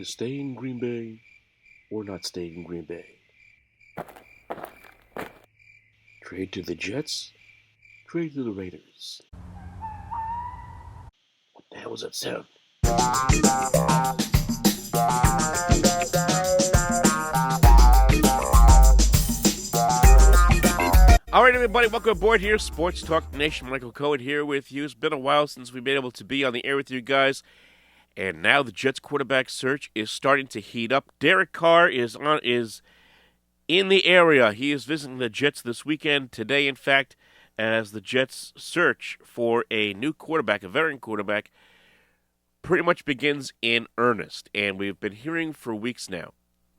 to stay in Green Bay or not stay in Green Bay? Trade to the Jets? Trade to the Raiders? What the hell was that sound? All right, everybody, welcome aboard here. Sports Talk Nation, Michael Cohen here with you. It's been a while since we've been able to be on the air with you guys, and now the Jets quarterback search is starting to heat up. Derek Carr is in the area. He is visiting the Jets this weekend, today, in fact, as the Jets search for a new quarterback, a veteran quarterback, pretty much begins in earnest. And we've been hearing for weeks now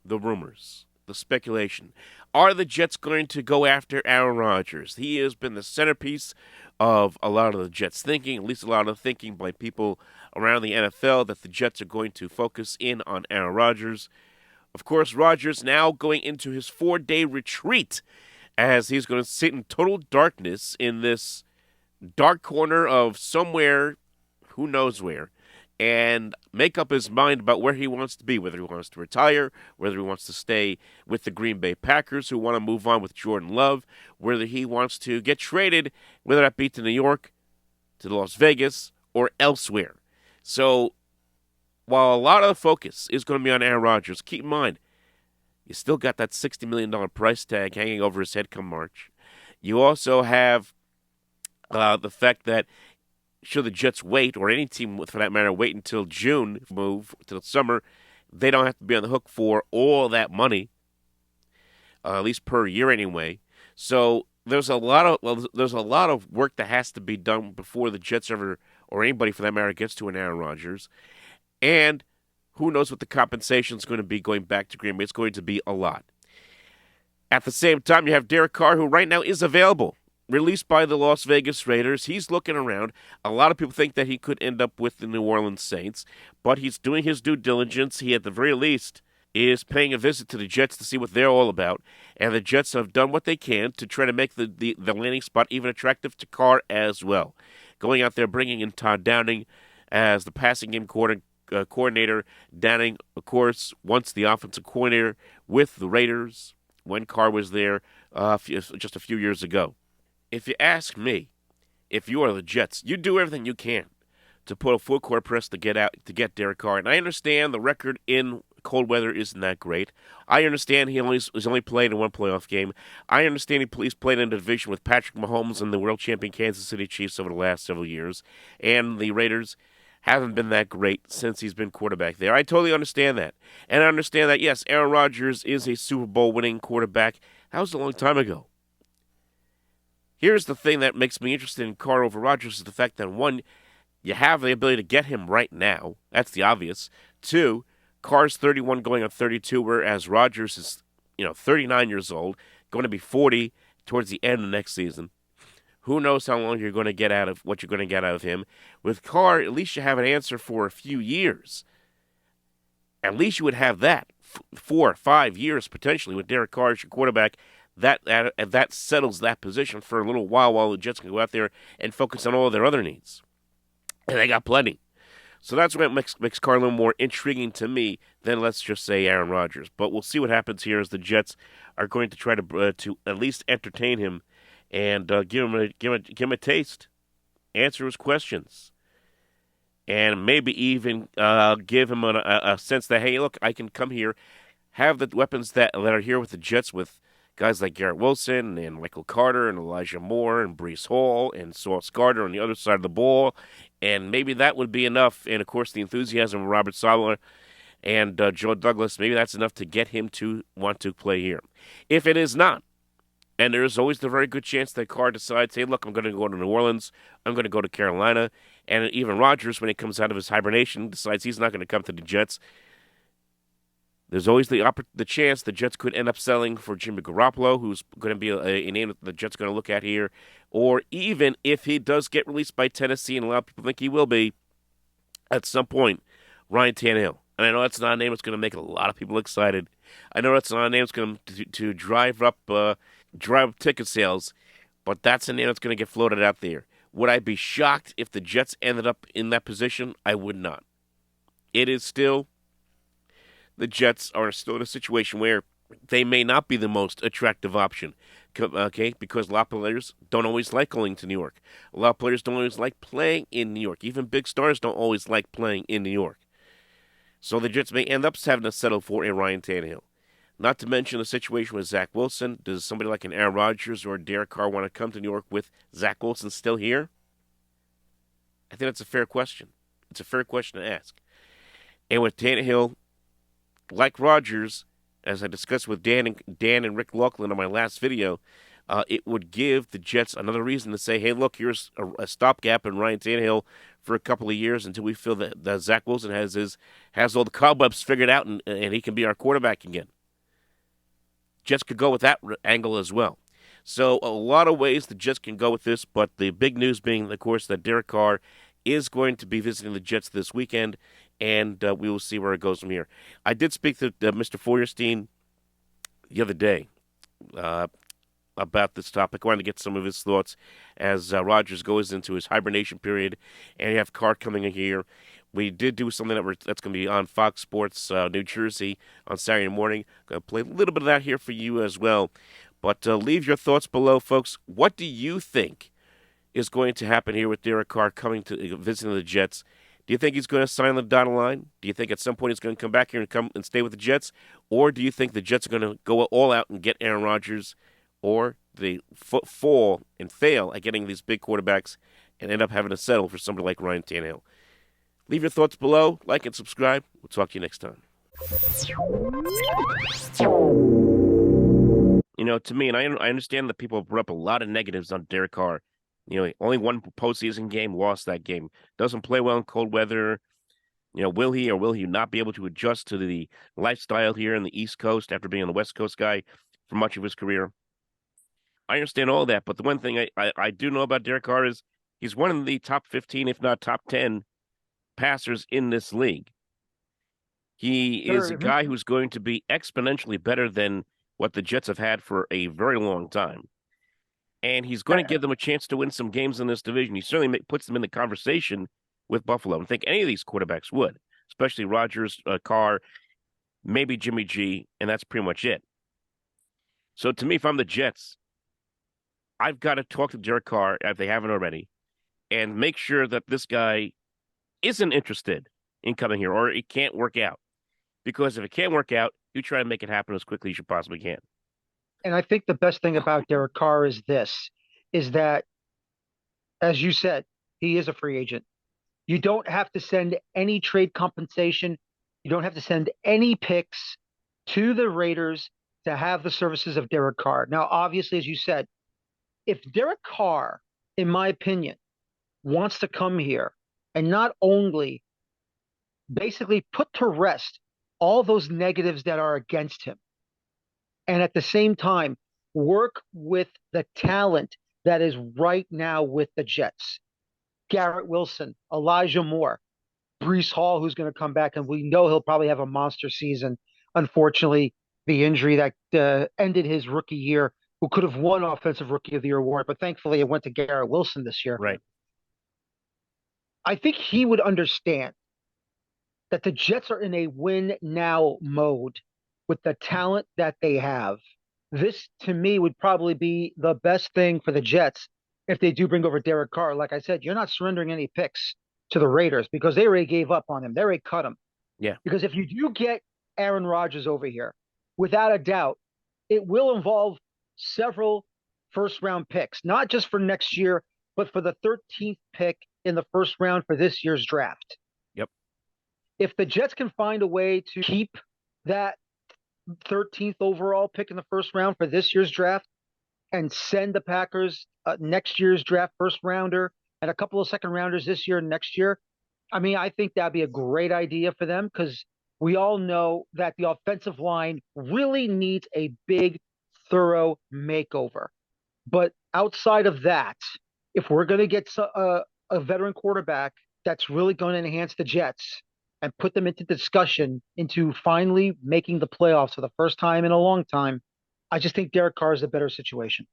the rumors, the speculation. Are the Jets going to go after Aaron Rodgers? He has been the centerpiece of a lot of the Jets thinking, at least a lot of thinking by people around the NFL, that the Jets are going to focus in on Aaron Rodgers. Of course, Rodgers now going into his 4-day retreat as he's going to sit in total darkness in this dark corner of somewhere, who knows where, and make up his mind about where he wants to be, whether he wants to retire, whether he wants to stay with the Green Bay Packers, who want to move on with Jordan Love, whether he wants to get traded, whether that be to New York, to Las Vegas, or elsewhere. So, while a lot of the focus is going to be on Aaron Rodgers, keep in mind, you still got that $60 million price tag hanging over his head come March. You also have the fact that should the Jets wait, or any team for that matter, wait until June, move to the summer, they don't have to be on the hook for all that money, at least per year anyway. So there's a lot of work that has to be done before the Jets ever, or anybody for that matter, gets to an Aaron Rodgers. And who knows what the compensation is going to be going back to Green Bay. It's going to be a lot. At the same time, you have Derek Carr, who right now is available, released by the Las Vegas Raiders. He's looking around. A lot of people think that he could end up with the New Orleans Saints, but he's doing his due diligence. He, at the very least, is paying a visit to the Jets to see what they're all about, and the Jets have done what they can to try to make the landing spot even attractive to Carr as well. Going out there, bringing in Todd Downing as the passing game coordinator. Downing, of course, once the offensive coordinator with the Raiders when Carr was there just a few years ago. If you ask me, if you are the Jets, you do everything you can to put a full court press to get Derek Carr. And I understand the record in cold weather isn't that great. I understand he's only played in one playoff game. I understand he's played in a division with Patrick Mahomes and the world champion Kansas City Chiefs over the last several years. And the Raiders haven't been that great since he's been quarterback there. I totally understand that. And I understand that, yes, Aaron Rodgers is a Super Bowl winning quarterback. That was a long time ago. Here's the thing that makes me interested in Carr over Rodgers is the fact that, one, you have the ability to get him right now. That's the obvious. Two, Carr's 31 going on 32, whereas Rodgers is, 39 years old, going to be 40 towards the end of next season. Who knows how long you're going to get out of what you're going to get out of him. With Carr, at least you have an answer for a few years. At least you would have that 4 or 5 years potentially with Derek Carr as your quarterback. That settles that position for a little while the Jets can go out there and focus on all their other needs. And they got plenty. So that's what makes Carr a little more intriguing to me than, let's just say, Aaron Rodgers. But we'll see what happens here as the Jets are going to try to at least entertain him and give him a taste, answer his questions, and maybe even give him a sense that, hey, look, I can come here, have the weapons that are here with the Jets with guys like Garrett Wilson and Michael Carter and Elijah Moore and Breece Hall and Sauce Gardner on the other side of the ball. And maybe that would be enough. And, of course, the enthusiasm of Robert Saleh and Joe Douglas, maybe that's enough to get him to want to play here. If it is not, and there is always the very good chance that Carr decides, hey, look, I'm going to go to New Orleans, I'm going to go to Carolina, and even Rodgers, when he comes out of his hibernation, decides he's not going to come to the Jets. There's always the chance the Jets could end up selling for Jimmy Garoppolo, who's going to be a name that the Jets are going to look at here. Or even if he does get released by Tennessee, and a lot of people think he will be, at some point, Ryan Tannehill. And I know that's not a name that's going to make a lot of people excited. I know that's not a name that's going to drive up ticket sales, but that's a name that's going to get floated out there. Would I be shocked if the Jets ended up in that position? I would not. It is still the Jets are still in a situation where they may not be the most attractive option. Okay, because a lot of players don't always like going to New York. A lot of players don't always like playing in New York. Even big stars don't always like playing in New York. So the Jets may end up having to settle for a Ryan Tannehill. Not to mention the situation with Zach Wilson. Does somebody like an Aaron Rodgers or Derek Carr want to come to New York with Zach Wilson still here? I think that's a fair question. It's a fair question to ask. And with Tannehill, like Rodgers, as I discussed with Dan and Rick Laughlin on my last video, it would give the Jets another reason to say, hey, look, here's a stopgap in Ryan Tannehill for a couple of years until we feel that Zach Wilson has all the cobwebs figured out and he can be our quarterback again. Jets could go with that angle as well. So a lot of ways the Jets can go with this, but the big news being, of course, that Derek Carr is going to be visiting the Jets this weekend, and we will see where it goes from here. I did speak to Mr. Feuerstein the other day about this topic. I wanted to get some of his thoughts as Rodgers goes into his hibernation period, and you have Carr coming in here. We did do something that's going to be on Fox Sports New Jersey on Saturday morning. Going to play a little bit of that here for you as well. But leave your thoughts below, folks. What do you think is going to happen here with Derek Carr coming to visiting the Jets? Do you think he's going to sign the dotted line? Do you think at some point he's going to come back here and come and stay with the Jets? Or do you think the Jets are going to go all out and get Aaron Rodgers? Or they fall and fail at getting these big quarterbacks and end up having to settle for somebody like Ryan Tannehill? Leave your thoughts below, like and subscribe. We'll talk to you next time. You know, to me, and I understand that people brought up a lot of negatives on Derek Carr. You know, only one postseason game, lost that game. Doesn't play well in cold weather. You know, will he or will he not be able to adjust to the lifestyle here in the East Coast after being a West Coast guy for much of his career? I understand all that, but the one thing I do know about Derek Carr is he's one of the top 15, if not top 10, passers in this league. He is a guy who's going to be exponentially better than what the Jets have had for a very long time. And he's going to give them a chance to win some games in this division. He certainly puts them in the conversation with Buffalo. I think any of these quarterbacks would, especially Rodgers, Carr, maybe Jimmy G, and that's pretty much it. So to me, if I'm the Jets, I've got to talk to Derek Carr, if they haven't already, and make sure that this guy isn't interested in coming here, or it can't work out. Because if it can't work out, you try to make it happen as quickly as you possibly can. And I think the best thing about Derek Carr is that, as you said, he is a free agent. You don't have to send any trade compensation. You don't have to send any picks to the Raiders to have the services of Derek Carr. Now, obviously, as you said, if Derek Carr, in my opinion, wants to come here and not only basically put to rest all those negatives that are against him, and at the same time work with the talent that is right now with the Jets. Garrett Wilson, Elijah Moore, Breece Hall, who's going to come back, and we know he'll probably have a monster season. Unfortunately, the injury that ended his rookie year, who could have won Offensive Rookie of the Year award, but thankfully it went to Garrett Wilson this year. Right. I think he would understand that the Jets are in a win-now mode with the talent that they have. This, to me, would probably be the best thing for the Jets if they do bring over Derek Carr. Like I said, you're not surrendering any picks to the Raiders because they already gave up on him. They already cut him. Yeah. Because if you do get Aaron Rodgers over here, without a doubt, it will involve several first-round picks, not just for next year, but for the 13th pick in the first round for this year's draft. Yep. If the Jets can find a way to keep that 13th overall pick in the first round for this year's draft and send the Packers next year's draft first rounder and a couple of second rounders this year and next year, I mean, I think that'd be a great idea for them because we all know that the offensive line really needs a big, thorough makeover. But outside of that, if we're going to get a veteran quarterback that's really going to enhance the Jets and put them into discussion into finally making the playoffs for the first time in a long time, I just think Derek Carr is a better situation.